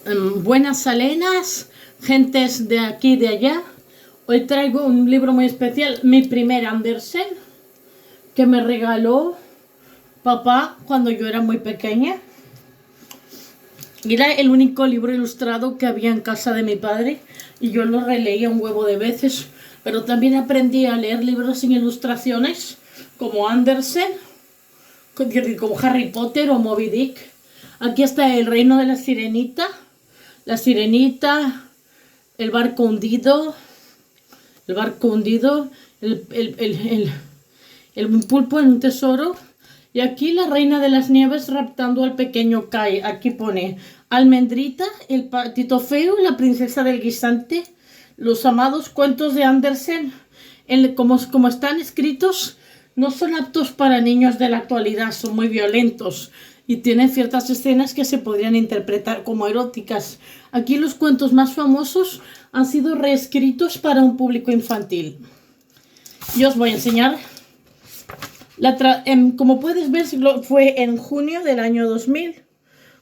Buenas alenas, gentes de aquí y de allá. Hoy traigo un libro muy especial, mi primer Andersen, que me regaló papá cuando yo era muy pequeña. Era el único libro ilustrado que había en casa de mi padre y yo lo releía un huevo de veces, pero también aprendí a leer libros sin ilustraciones como Andersen, como Harry Potter o Moby Dick. Aquí está El reino de la sirenita, el barco hundido, el pulpo en un tesoro. Y aquí la reina de las nieves raptando al pequeño Kai. Aquí pone Almendrita, el patito feo, la princesa del guisante, los amados cuentos de Andersen. Como están escritos, no son aptos para niños de la actualidad, son muy violentos y tienen ciertas escenas que se podrían interpretar como eróticas. Aquí los cuentos más famosos han sido reescritos para un público infantil. Yo os voy a enseñar. Como puedes ver, fue en junio del año 2000,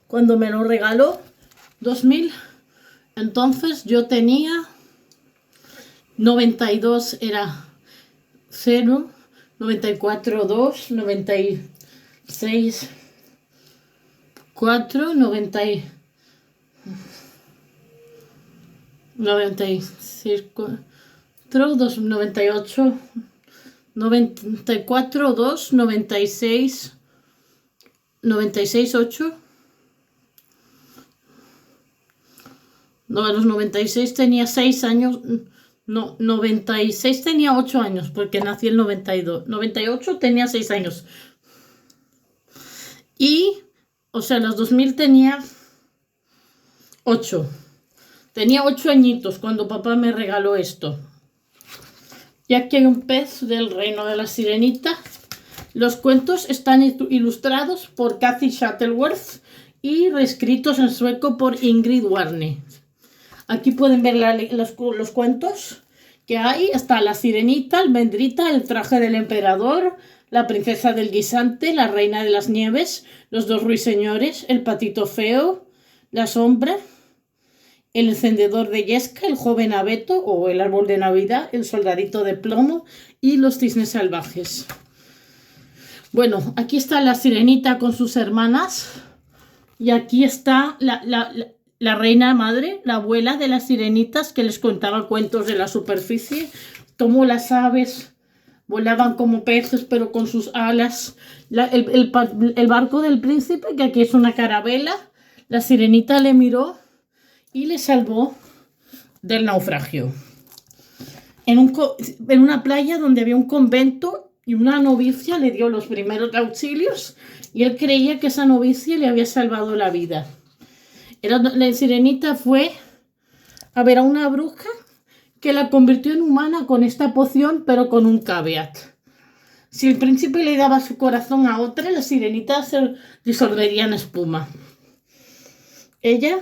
cuando me lo regaló. 2000. Entonces yo tenía 92, era 0, 94, 2, 96, 4, 96, 2, 98, 94, 2, 96, 96, 8. No, a los 96 tenía 6 años. No, 96 tenía 8 años, porque nací en 92. 98 tenía 6 años. Y, o sea, en los 2000 tenía 8. Tenía 8 añitos cuando papá me regaló esto. Y aquí hay un pez del reino de la sirenita. Los cuentos están ilustrados por Kathy Shuttleworth y reescritos en sueco por Ingrid Warne. Aquí pueden ver los cuentos que hay. Está la sirenita, Almendrita, el traje del emperador, la princesa del guisante, la reina de las nieves, los dos ruiseñores, el patito feo, la sombra, el encendedor de yesca, el joven abeto o el árbol de Navidad, el soldadito de plomo y los cisnes salvajes. Bueno, aquí está la sirenita con sus hermanas y aquí está la reina madre, la abuela de las sirenitas, que les contaba cuentos de la superficie, cómo las aves volaban como peces pero con sus alas. El barco del príncipe, que aquí es una carabela, la sirenita le miró y le salvó del naufragio. En una playa donde había un convento y una novicia le dio los primeros auxilios y él creía que esa novicia le había salvado la vida. La sirenita fue a ver a una bruja que la convirtió en humana con esta poción, pero con un caveat. Si el príncipe le daba su corazón a otra, la sirenita se disolvería en espuma. Ella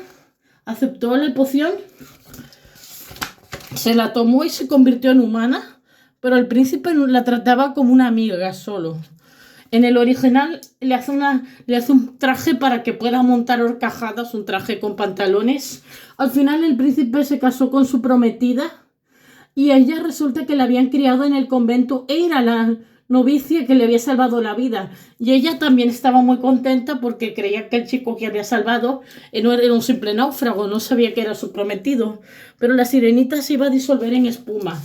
aceptó la poción, se la tomó y se convirtió en humana, pero el príncipe la trataba como una amiga solo. En el original le hace un traje para que pueda montar horcajadas, un traje con pantalones. Al final el príncipe se casó con su prometida y ella resulta que la habían criado en el convento. Era la novicia que le había salvado la vida y ella también estaba muy contenta porque creía que el chico que había salvado no era un simple náufrago, no sabía que era su prometido, pero la sirenita se iba a disolver en espuma.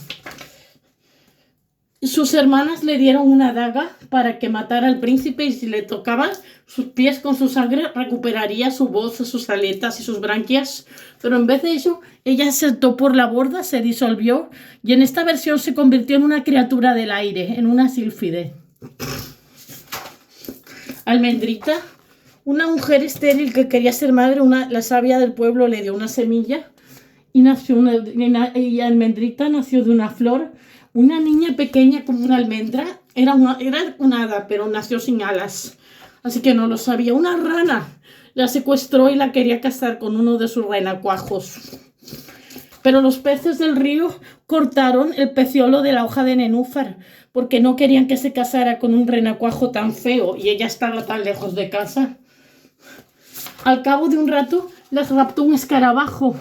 Sus hermanas le dieron una daga para que matara al príncipe y si le tocaba sus pies con su sangre recuperaría su voz, sus aletas y sus branquias, pero en vez de eso ella saltó por la borda, se disolvió y en esta versión se convirtió en una criatura del aire, en una sílfide. Almendrita, una mujer estéril que quería ser madre, la sabia del pueblo le dio una semilla y Almendrita nació de una flor. Una niña pequeña como una almendra, era una hada, pero nació sin alas, así que no lo sabía. Una rana la secuestró y la quería casar con uno de sus renacuajos. Pero los peces del río cortaron el peciolo de la hoja de nenúfar porque no querían que se casara con un renacuajo tan feo y ella estaba tan lejos de casa. Al cabo de un rato les raptó un escarabajo,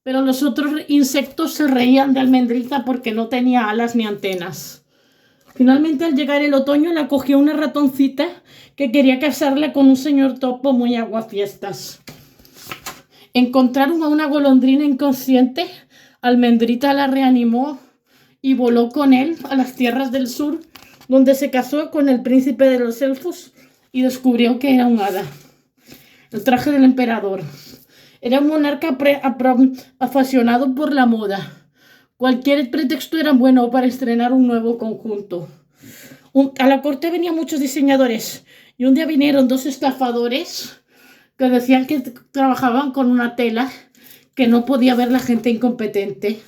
pero los otros insectos se reían de Almendrita porque no tenía alas ni antenas. Finalmente, al llegar el otoño, la cogió una ratoncita que quería casarla con un señor topo muy aguafiestas. Encontraron a una golondrina inconsciente, Almendrita la reanimó y voló con él a las tierras del sur, donde se casó con el príncipe de los elfos y descubrió que era un hada. El traje del emperador. Era un monarca apasionado por la moda. Cualquier pretexto era bueno para estrenar un nuevo conjunto. A la corte venían muchos diseñadores y un día vinieron dos estafadores que decían que trabajaban con una tela que no podía ver la gente incompetente.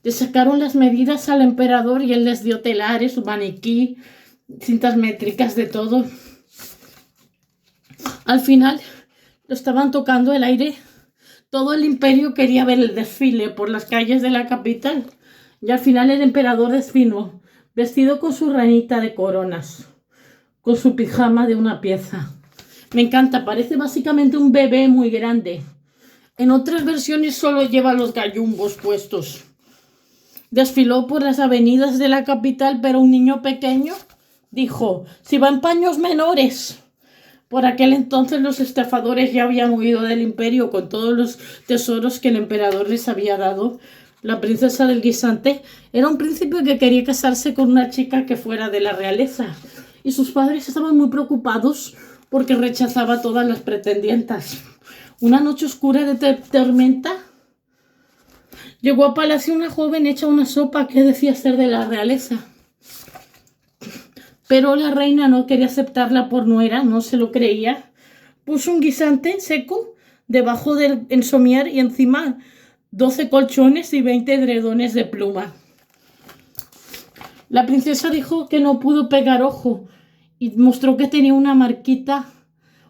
Le sacaron las medidas al emperador y él les dio telares, un maniquí, cintas métricas, de todo. Al final lo estaban tocando el aire. Todo el imperio quería ver el desfile por las calles de la capital. Y al final el emperador desfiló, vestido con su ranita de coronas, con su pijama de una pieza. Me encanta, parece básicamente un bebé muy grande. En otras versiones solo lleva los gallumbos puestos. Desfiló por las avenidas de la capital, pero un niño pequeño dijo: si va en paños menores. Por aquel entonces los estafadores ya habían huido del imperio con todos los tesoros que el emperador les había dado. La princesa del guisante era un príncipe que quería casarse con una chica que fuera de la realeza, y sus padres estaban muy preocupados porque rechazaba a todas las pretendientas. Una noche oscura de tormenta llegó a palacio una joven hecha una sopa que decía ser de la realeza. Pero la reina no quería aceptarla por nuera, no se lo creía. Puso un guisante seco debajo del ensomier y encima 12 colchones y 20 edredones de pluma. La princesa dijo que no pudo pegar ojo y mostró que tenía una marquita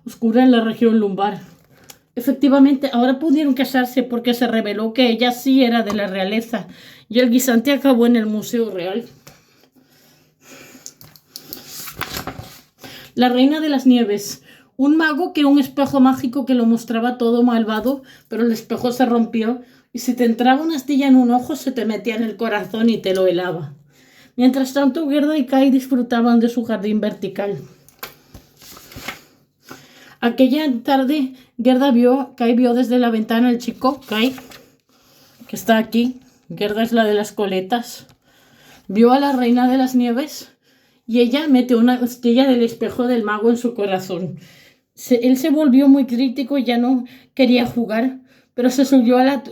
oscura en la región lumbar. Efectivamente, ahora pudieron casarse porque se reveló que ella sí era de la realeza y el guisante acabó en el Museo Real. La reina de las nieves. Un mago creó un espejo mágico que lo mostraba todo malvado, pero el espejo se rompió y si te entraba una astilla en un ojo se te metía en el corazón y te lo helaba. Mientras tanto, Gerda y Kai disfrutaban de su jardín vertical. Aquella tarde, Kai vio desde la ventana al chico, Kai, que está aquí. Gerda es la de las coletas. Vio a la reina de las nieves y ella metió una astilla del espejo del mago en su corazón. Él se volvió muy crítico y ya no quería jugar, pero se subió al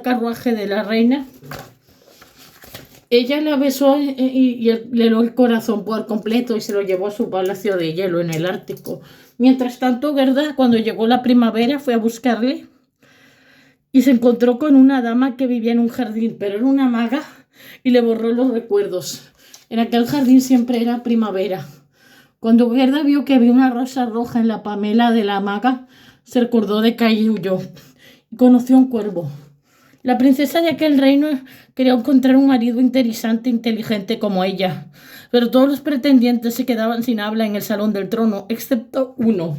carruaje de la reina. Ella la besó y le heló el corazón por completo y se lo llevó a su palacio de hielo en el Ártico. Mientras tanto, Gerda, cuando llegó la primavera, fue a buscarle y se encontró con una dama que vivía en un jardín, pero era una maga y le borró los recuerdos. En aquel jardín siempre era primavera. Cuando Gerda vio que había una rosa roja en la pamela de la maga, se recordó de Kai y huyó. Y conoció un cuervo. La princesa de aquel reino quería encontrar un marido interesante e inteligente como ella, pero todos los pretendientes se quedaban sin habla en el salón del trono, excepto uno.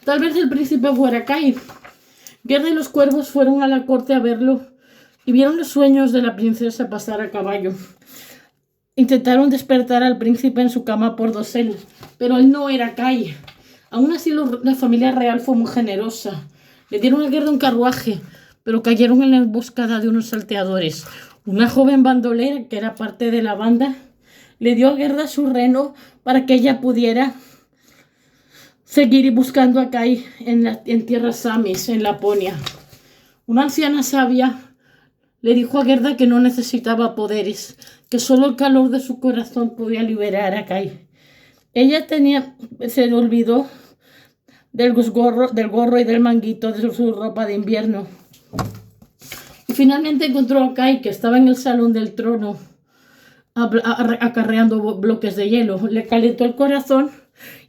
Tal vez el príncipe fuera Kai. Gerda y los cuervos fueron a la corte a verlo y vieron los sueños de la princesa pasar a caballo. Intentaron despertar al príncipe en su cama por dosel, pero él no era Kai. Aún así, la familia real fue muy generosa. Le dieron a Gerda un carruaje, pero cayeron en la emboscada de unos salteadores. Una joven bandolera, que era parte de la banda, le dio a Gerda su reno para que ella pudiera seguir buscando a Kai en tierras samis, en Laponia. Una anciana sabia le dijo a Gerda que no necesitaba poderes, que solo el calor de su corazón podía liberar a Kai. Ella se le olvidó del gorro y del manguito de su ropa de invierno. Y finalmente encontró a Kai, que estaba en el salón del trono, acarreando bloques de hielo. Le calentó el corazón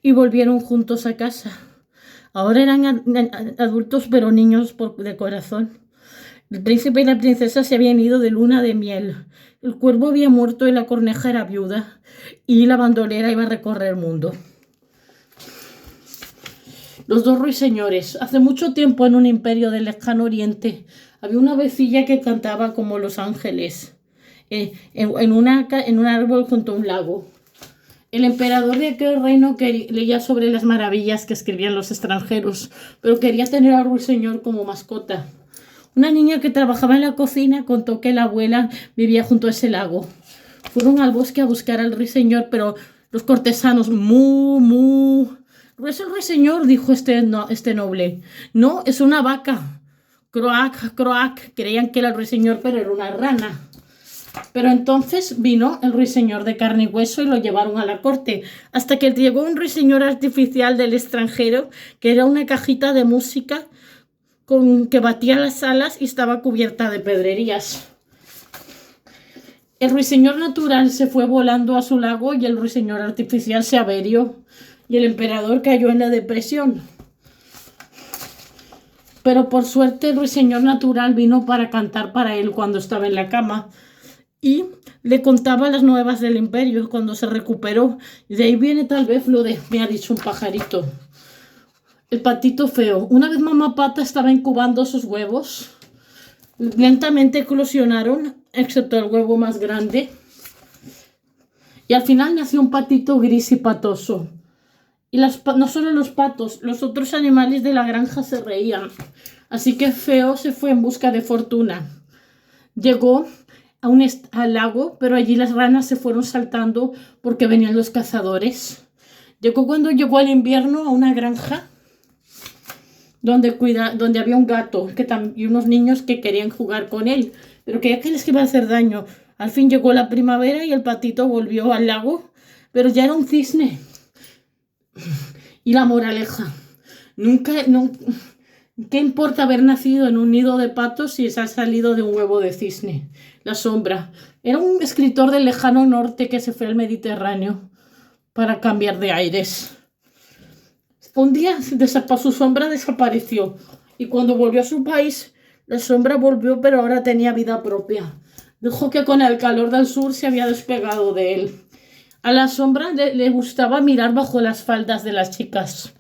y volvieron juntos a casa. Ahora eran adultos, pero niños de corazón. El príncipe y la princesa se habían ido de luna de miel. El cuervo había muerto y la corneja era viuda. Y la bandolera iba a recorrer el mundo. Los dos ruiseñores. Hace mucho tiempo en un imperio del lejano oriente había una avecilla que cantaba como los ángeles en un árbol junto a un lago. El emperador de aquel reino leía sobre las maravillas que escribían los extranjeros, pero quería tener al ruiseñor como mascota. Una niña que trabajaba en la cocina contó que la abuela vivía junto a ese lago. Fueron al bosque a buscar al ruiseñor, pero los cortesanos, ¡mu, mu! No es el ruiseñor, dijo este noble. No, es una vaca. Croac, croac. Creían que era el ruiseñor, pero era una rana. Pero entonces vino el ruiseñor de carne y hueso y lo llevaron a la corte, hasta que llegó un ruiseñor artificial del extranjero, que era una cajita de música que batía las alas y estaba cubierta de pedrerías. El ruiseñor natural se fue volando a su lago y el ruiseñor artificial se averió y el emperador cayó en la depresión. Pero por suerte el ruiseñor natural vino para cantar para él cuando estaba en la cama y le contaba las nuevas del imperio cuando se recuperó. Y de ahí viene tal vez lo de me ha dicho un pajarito. El patito feo. Una vez mamá pata estaba incubando sus huevos. Lentamente eclosionaron, excepto el huevo más grande. Y al final nació un patito gris y patoso. Y no solo los patos, los otros animales de la granja se reían. Así que Feo se fue en busca de fortuna. Llegó al lago, pero allí las ranas se fueron saltando porque venían los cazadores. Cuando llegó el invierno a una granja donde había un gato y unos niños que querían jugar con él, pero creía que les iba a hacer daño. Al fin llegó la primavera y el patito volvió al lago, pero ya era un cisne. Y la moraleja, ¿qué importa haber nacido en un nido de patos si se ha salido de un huevo de cisne? La sombra. Era un escritor del lejano norte que se fue al Mediterráneo para cambiar de aires. Un día su sombra desapareció y cuando volvió a su país, la sombra volvió, pero ahora tenía vida propia. Dijo que con el calor del sur se había despegado de él. A la sombra le gustaba mirar bajo las faldas de las chicas.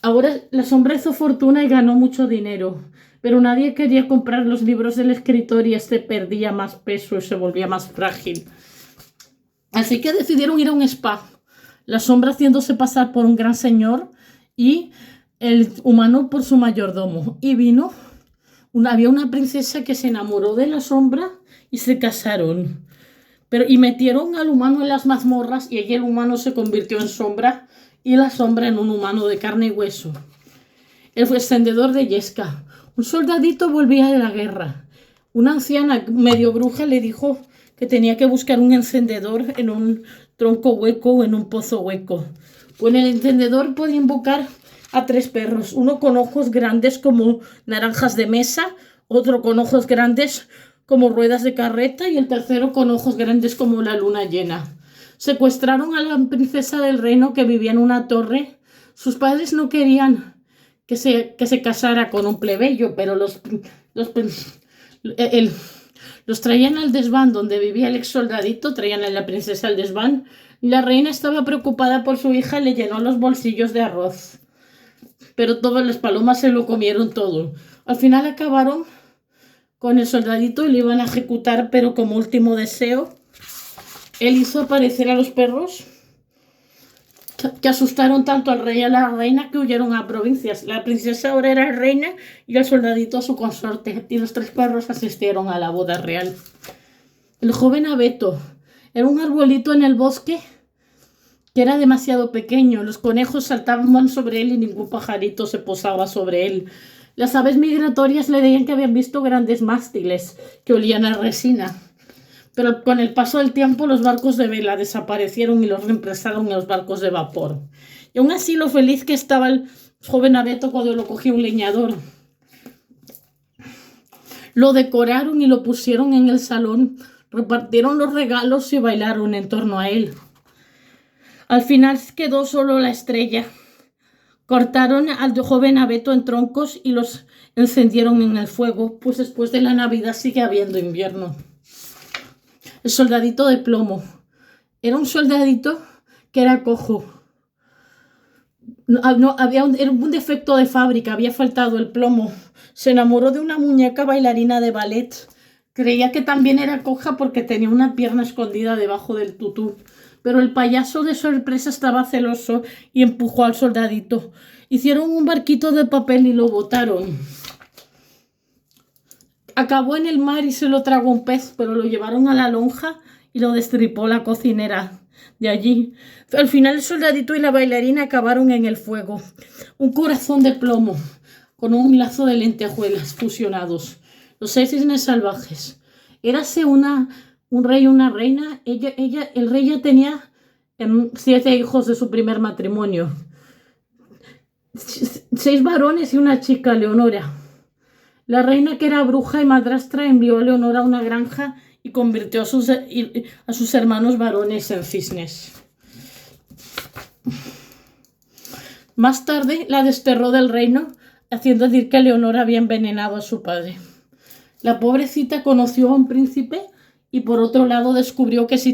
Ahora la sombra hizo fortuna y ganó mucho dinero, pero nadie quería comprar los libros del escritor y este perdía más peso y se volvía más frágil. Así que decidieron ir a un spa. La sombra haciéndose pasar por un gran señor y el humano por su mayordomo. Y había una princesa que se enamoró de la sombra y se casaron. Y metieron al humano en las mazmorras y allí el humano se convirtió en sombra y la sombra en un humano de carne y hueso. Él fue encendedor de yesca. Un soldadito volvía de la guerra. Una anciana medio bruja le dijo que tenía que buscar un encendedor en un tronco hueco o en un pozo hueco. Pues el encendedor podía invocar a 3 perros, uno con ojos grandes como naranjas de mesa, otro con ojos grandes como ruedas de carreta y el tercero con ojos grandes como la luna llena. Secuestraron a la princesa del reino que vivía en una torre. Sus padres no querían que se casara con un plebeyo, pero los traían al desván donde vivía el ex soldadito, traían a la princesa al desván. La reina estaba preocupada por su hija y le llenó los bolsillos de arroz. Pero todas las palomas se lo comieron todo. Al final acabaron con el soldadito y lo iban a ejecutar, pero como último deseo, él hizo aparecer a los perros que asustaron tanto al rey y a la reina que huyeron a provincias. La princesa ahora era reina y el soldadito a su consorte, y los 3 perros asistieron a la boda real. El joven abeto era un arbolito en el bosque que era demasiado pequeño. Los conejos saltaban sobre él y ningún pajarito se posaba sobre él. Las aves migratorias le decían que habían visto grandes mástiles que olían a resina. Pero con el paso del tiempo los barcos de vela desaparecieron y los reemplazaron en los barcos de vapor. Y aún así lo feliz que estaba el joven abeto cuando lo cogió un leñador. Lo decoraron y lo pusieron en el salón, repartieron los regalos y bailaron en torno a él. Al final quedó solo la estrella. Cortaron al joven abeto en troncos y los encendieron en el fuego, pues después de la Navidad sigue habiendo invierno. El soldadito de plomo. Era un soldadito que era cojo. No, era un defecto de fábrica, había faltado el plomo. Se enamoró de una muñeca bailarina de ballet. Creía que también era coja porque tenía una pierna escondida debajo del tutú. Pero el payaso de sorpresa estaba celoso y empujó al soldadito. Hicieron un barquito de papel y lo botaron. Acabó en el mar y se lo tragó un pez, pero lo llevaron a la lonja y lo destripó la cocinera de allí. Al final el soldadito y la bailarina acabaron en el fuego. Un corazón de plomo con un lazo de lentejuelas fusionados. Los 6 cisnes salvajes. Érase un rey y una reina. El rey ya tenía 7 hijos de su primer matrimonio. 6 varones y una chica, Leonora. La reina, que era bruja y madrastra, envió a Leonora a una granja y convirtió a sus hermanos varones en cisnes. Más tarde la desterró del reino, haciendo decir que Leonora había envenenado a su padre. La pobrecita conoció a un príncipe y por otro lado descubrió que si